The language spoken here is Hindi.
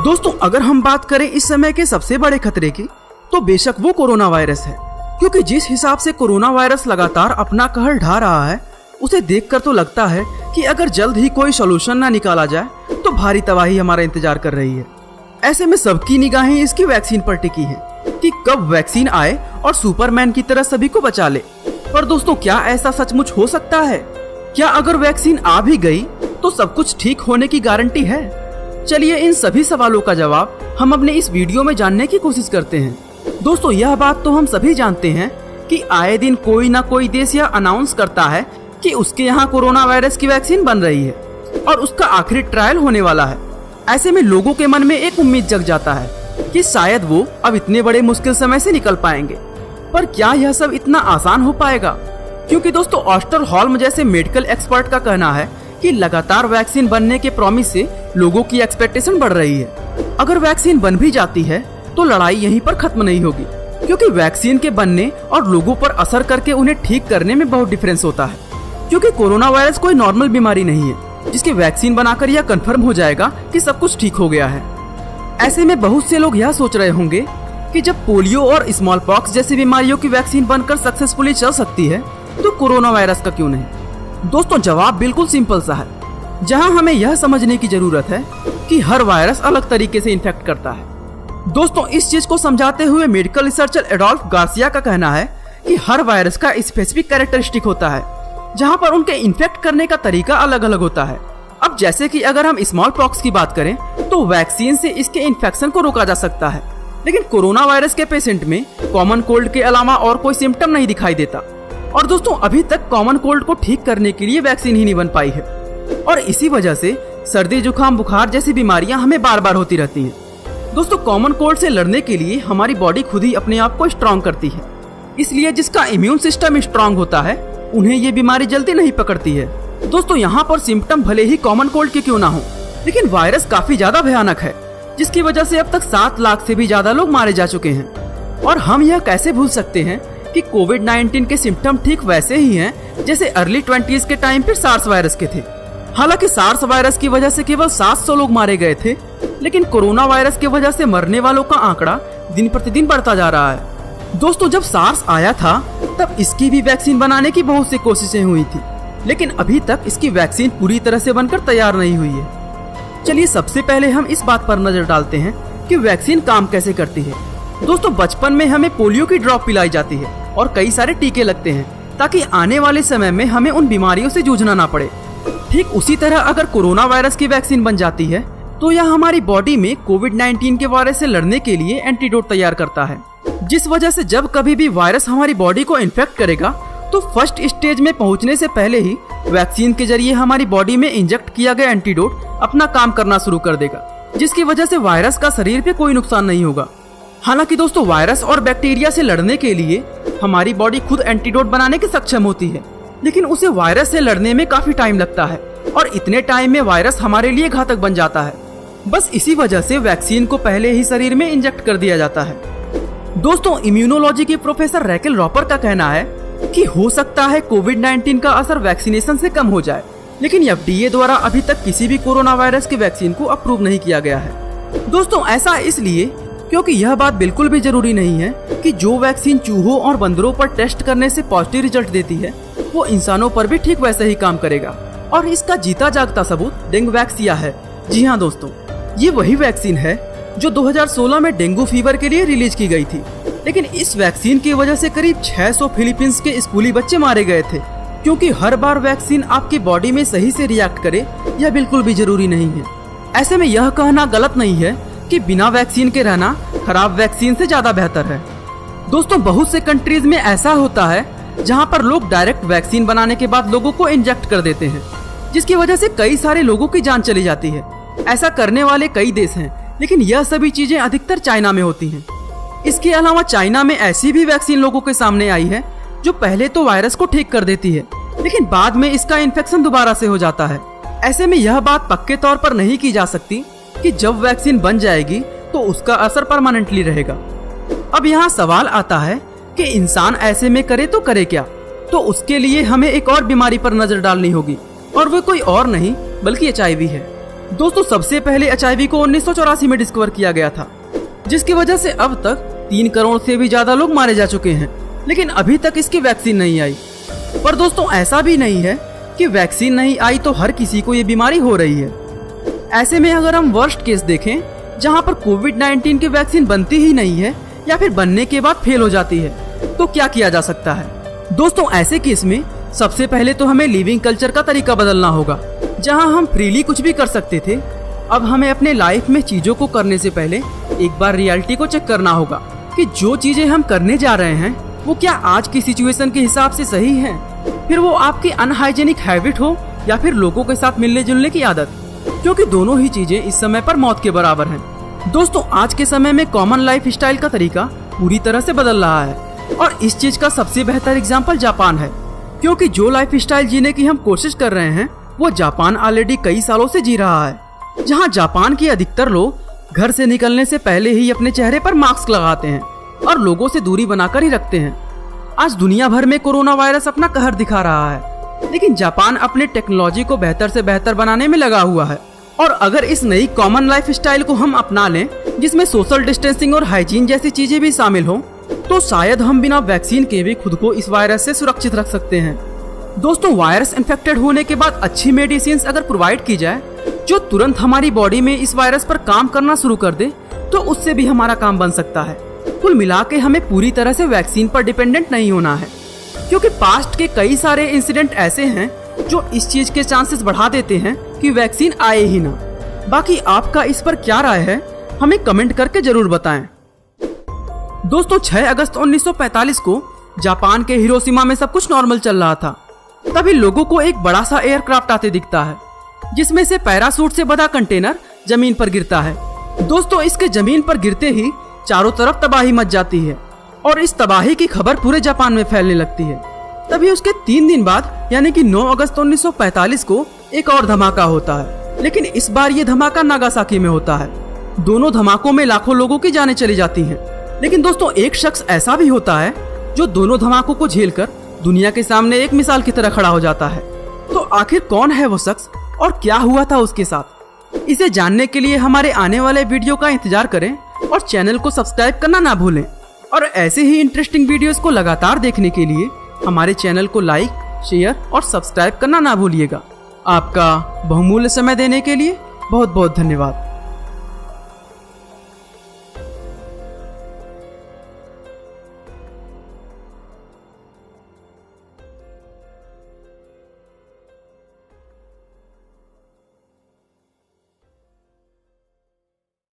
दोस्तों अगर हम बात करें इस समय के सबसे बड़े खतरे की, तो बेशक वो कोरोना वायरस है। क्योंकि जिस हिसाब से कोरोना वायरस लगातार अपना कहर ढा रहा है, उसे देखकर तो लगता है कि अगर जल्द ही कोई सॉल्यूशन ना निकाला जाए तो भारी तबाही हमारा इंतजार कर रही है। ऐसे में सबकी निगाहें इसकी वैक्सीन पर टिकी हैं कि कब वैक्सीन आए और सुपरमैन की तरह सभी को बचा ले। पर दोस्तों क्या ऐसा सचमुच हो सकता है? क्या अगर वैक्सीन आ भी गई तो सब कुछ ठीक होने की गारंटी है? चलिए इन सभी सवालों का जवाब हम अपने इस वीडियो में जानने की कोशिश करते हैं। दोस्तों यह बात तो हम सभी जानते हैं कि आए दिन कोई ना कोई देश यह अनाउंस करता है कि उसके यहाँ कोरोना वायरस की वैक्सीन बन रही है और उसका आखिरी ट्रायल होने वाला है। ऐसे में लोगों के मन में एक उम्मीद जग जाता है कि शायद वो अब इतने बड़े मुश्किल समय से निकल पाएंगे। पर क्या यह सब इतना आसान हो पाएगा? क्योंकि दोस्तों ऑस्टरहॉल्म जैसे मेडिकल एक्सपर्ट का कहना है कि लगातार वैक्सीन बनने के प्रॉमिस से लोगों की एक्सपेक्टेशन बढ़ रही है। अगर वैक्सीन बन भी जाती है तो लड़ाई यहीं पर खत्म नहीं होगी, क्योंकि वैक्सीन के बनने और लोगों पर असर करके उन्हें ठीक करने में बहुत डिफरेंस होता है। क्योंकि कोरोना वायरस कोई नॉर्मल बीमारी नहीं है जिसकी वैक्सीन बनाकर यह कंफर्म हो जाएगा कि सब कुछ ठीक हो गया है। ऐसे में बहुत से लोग यह सोच रहे होंगे कि जब पोलियो और स्मॉल पॉक्स जैसी बीमारियों की वैक्सीन बनकर सक्सेसफुली चल सकती है तो कोरोना वायरस का क्यों नहीं? दोस्तों जवाब बिल्कुल सिंपल सा है, जहां हमें यह समझने की जरूरत है कि हर वायरस अलग तरीके से इन्फेक्ट करता है। दोस्तों इस चीज को समझाते हुए मेडिकल रिसर्चर एडोल्फ गार्सिया का कहना है कि हर वायरस का स्पेसिफिक कैरेक्टरिस्टिक होता है, जहां पर उनके इन्फेक्ट करने का तरीका अलग अलग होता है। अब जैसे कि अगर हम स्मॉल पॉक्स की बात करें तो वैक्सीन से इसके इन्फेक्शन को रोका जा सकता है, लेकिन कोरोना वायरस के पेशेंट में कॉमन कोल्ड के अलावा और कोई सिम्टम नहीं दिखाई देता। और दोस्तों अभी तक कॉमन कोल्ड को ठीक करने के लिए वैक्सीन ही नहीं बन पाई है, और इसी वजह से सर्दी जुकाम बुखार जैसी बीमारियां हमें बार बार होती रहती हैं। दोस्तों कॉमन कोल्ड से लड़ने के लिए हमारी बॉडी खुद ही अपने आप को स्ट्रांग करती है, इसलिए जिसका इम्यून सिस्टम स्ट्रांग होता है उन्हें ये बीमारी जल्दी नहीं पकड़ती है। दोस्तों यहाँ पर सिम्टम भले ही कॉमन कोल्ड के क्यों ना हो, लेकिन वायरस काफी ज्यादा भयानक है, जिसकी वजह से अब तक 7 लाख से भी ज्यादा लोग मारे जा चुके हैं। और हम यह कैसे भूल सकते हैं कि कोविड-19 के सिम्टम ठीक वैसे ही हैं जैसे अर्ली 20s के टाइम पर सार्स वायरस के थे। हालांकि सार्स वायरस की वजह से केवल 700 लोग मारे गए थे, लेकिन कोरोना वायरस की वजह से मरने वालों का आंकड़ा दिन प्रतिदिन बढ़ता जा रहा है। दोस्तों जब सार्स आया था तब इसकी भी वैक्सीन बनाने की बहुत सी कोशिशें हुई थी, लेकिन अभी तक इसकी वैक्सीन पूरी तरह से बनकर तैयार नहीं हुई है। चलिए सबसे पहले हम इस बात पर नजर डालते हैं कि वैक्सीन काम कैसे करती है। दोस्तों बचपन में हमें पोलियो की ड्रॉप पिलाई जाती है और कई सारे टीके लगते हैं ताकि आने वाले समय में हमें उन बीमारियों से जूझना ना पड़े। ठीक उसी तरह अगर कोरोना वायरस की वैक्सीन बन जाती है तो यह हमारी बॉडी में कोविड-19 के वायरस से लड़ने के लिए एंटीडोट तैयार करता है, जिस वजह से जब कभी भी वायरस हमारी बॉडी को इन्फेक्ट करेगा तो फर्स्ट स्टेज में पहुंचने से पहले ही वैक्सीन के जरिए हमारी बॉडी में इंजेक्ट किया गया एंटीडोट अपना काम करना शुरू कर देगा, जिसकी वजह से वायरस का शरीर पे कोई नुकसान नहीं होगा। हालांकि दोस्तों वायरस और बैक्टीरिया से लड़ने के लिए हमारी बॉडी खुद एंटीडोट बनाने के सक्षम होती है, लेकिन उसे वायरस से लड़ने में काफी टाइम लगता है और इतने टाइम में वायरस हमारे लिए घातक बन जाता है। बस इसी वजह से वैक्सीन को पहले ही शरीर में इंजेक्ट कर दिया जाता है। दोस्तों इम्यूनोलॉजी के प्रोफेसर रैकेल रॉपर का कहना है कि हो सकता है कोविड-19 का असर वैक्सीनेशन से कम हो जाए, लेकिन FDA द्वारा अभी तक किसी भी कोरोना वायरस की वैक्सीन को अप्रूव नहीं किया गया है। दोस्तों ऐसा इसलिए क्योंकि यह बात बिल्कुल भी जरूरी नहीं है कि जो वैक्सीन चूहों और बंदरों पर टेस्ट करने से पॉजिटिव रिजल्ट देती है वो इंसानों पर भी ठीक वैसे ही काम करेगा। और इसका जीता जागता सबूत डेंगुवैक्सिया है। जी हाँ दोस्तों, ये वही वैक्सीन है जो 2016 में डेंगू फीवर के लिए रिलीज की गई थी, लेकिन इस वैक्सीन की वजह से करीब 600 फिलीपींस के स्कूली बच्चे मारे गए थे। क्योंकि हर बार वैक्सीन आपकी बॉडी में सही से रिएक्ट करे यह बिल्कुल भी जरूरी नहीं है। ऐसे में यह कहना गलत नहीं है कि बिना वैक्सीन के रहना खराब वैक्सीन से ज्यादा बेहतर है। दोस्तों बहुत से कंट्रीज में ऐसा होता है जहां पर लोग डायरेक्ट वैक्सीन बनाने के बाद लोगों को इंजेक्ट कर देते हैं, जिसकी वजह से कई सारे लोगों की जान चली जाती है। ऐसा करने वाले कई देश हैं, लेकिन यह सभी चीजें अधिकतर चाइना में होती हैं। इसके अलावा चाइना में ऐसी भी वैक्सीन लोगों के सामने आई है जो पहले तो वायरस को ठीक कर देती है, लेकिन बाद में इसका इन्फेक्शन दोबारा से हो जाता है। ऐसे में यह बात पक्के तौर पर नहीं की जा सकती कि जब वैक्सीन बन जाएगी तो उसका असर परमानेंटली रहेगा। अब यहाँ सवाल आता है कि इंसान ऐसे में करे तो करे क्या? तो उसके लिए हमें एक और बीमारी पर नजर डालनी होगी, और वो कोई और नहीं बल्कि HIV है। दोस्तों सबसे पहले HIV को 1984 में डिस्कवर किया गया था, जिसकी वजह से अब तक 3 करोड़ से भी ज्यादा लोग मारे जा चुके हैं, लेकिन अभी तक इसकी वैक्सीन नहीं आई। पर दोस्तों ऐसा भी नहीं है कि वैक्सीन नहीं आई तो हर किसी को ये बीमारी हो रही है। ऐसे में अगर हम वर्स्ट केस देखें, जहां पर कोविड-19 की वैक्सीन बनती ही नहीं है या फिर बनने के बाद फेल हो जाती है, तो क्या किया जा सकता है? दोस्तों ऐसे केस में सबसे पहले तो हमें लिविंग कल्चर का तरीका बदलना होगा। जहां हम फ्रीली कुछ भी कर सकते थे, अब हमें अपने लाइफ में चीजों को करने से पहले एक बार रियलिटी को चेक करना होगा कि जो चीजें हम करने जा रहे हैं वो क्या आज की सिचुएशन के हिसाब से सही है। फिर वो आपकी अनहाइजेनिक हैबिट हो या फिर लोगों के साथ मिलने जुलने की आदत, क्योंकि दोनों ही चीजें इस समय पर मौत के बराबर हैं। दोस्तों आज के समय में कॉमन लाइफ स्टाइल का तरीका पूरी तरह से बदल रहा है, और इस चीज का सबसे बेहतर एग्जाम्पल जापान है, क्योंकि जो लाइफ स्टाइल जीने की हम कोशिश कर रहे हैं वो जापान ऑलरेडी कई सालों से जी रहा है। जहां जापान के अधिकतर लोग घर से निकलने से पहले ही अपने चेहरे पर मास्क लगाते हैं और लोगों से दूरी बनाकर ही रखते हैं। आज दुनिया भर में कोरोना वायरस अपना कहर दिखा रहा है, लेकिन जापान अपने टेक्नोलॉजी को बेहतर से बेहतर बनाने में लगा हुआ है। और अगर इस नई कॉमन लाइफ स्टाइल को हम अपना लें, जिसमें सोशल डिस्टेंसिंग और हाइजीन जैसी चीजें भी शामिल हों, तो शायद हम बिना वैक्सीन के भी खुद को इस वायरस से सुरक्षित रख सकते हैं। दोस्तों वायरस इन्फेक्टेड होने के बाद अच्छी मेडिसिन अगर प्रोवाइड की जाए जो तुरंत हमारी बॉडी में इस वायरस पर काम करना शुरू कर दे, तो उससे भी हमारा काम बन सकता है। कुल मिला के हमें पूरी तरह से वैक्सीन पर डिपेंडेंट नहीं होना है, क्योंकि पास्ट के कई सारे इंसिडेंट ऐसे हैं जो इस चीज के चांसेस बढ़ा देते हैं कि वैक्सीन आए ही ना। बाकी आपका इस पर क्या राय है, हमें कमेंट करके जरूर बताएं। दोस्तों 6 अगस्त 1945 को जापान के हिरोशिमा में सब कुछ नॉर्मल चल रहा था। तभी लोगों को एक बड़ा सा एयरक्राफ्ट आते दिखता है, जिसमें से पैराशूट से बंधा कंटेनर जमीन पर गिरता है। दोस्तों इसके जमीन पर गिरते ही चारों तरफ तबाही मच जाती है, और इस तबाही की खबर पूरे जापान में फैलने लगती है। तभी उसके 3 दिन बाद यानी कि 9 अगस्त 1945 को एक और धमाका होता है, लेकिन इस बार ये धमाका नागासाकी में होता है। दोनों धमाकों में लाखों लोगों की जानें चली जाती हैं। लेकिन दोस्तों एक शख्स ऐसा भी होता है जो दोनों धमाकों को झेलकर दुनिया के सामने एक मिसाल की तरह खड़ा हो जाता है। तो आखिर कौन है वो शख्स और क्या हुआ था उसके साथ? इसे जानने के लिए हमारे आने वाले वीडियो का इंतजार करें और चैनल को सब्सक्राइब करना ना भूलें। और ऐसे ही इंटरेस्टिंग वीडियोस को लगातार देखने के लिए हमारे चैनल को लाइक, शेयर और सब्सक्राइब करना ना भूलिएगा। आपका बहुमूल्य समय देने के लिए बहुत बहुत धन्यवाद।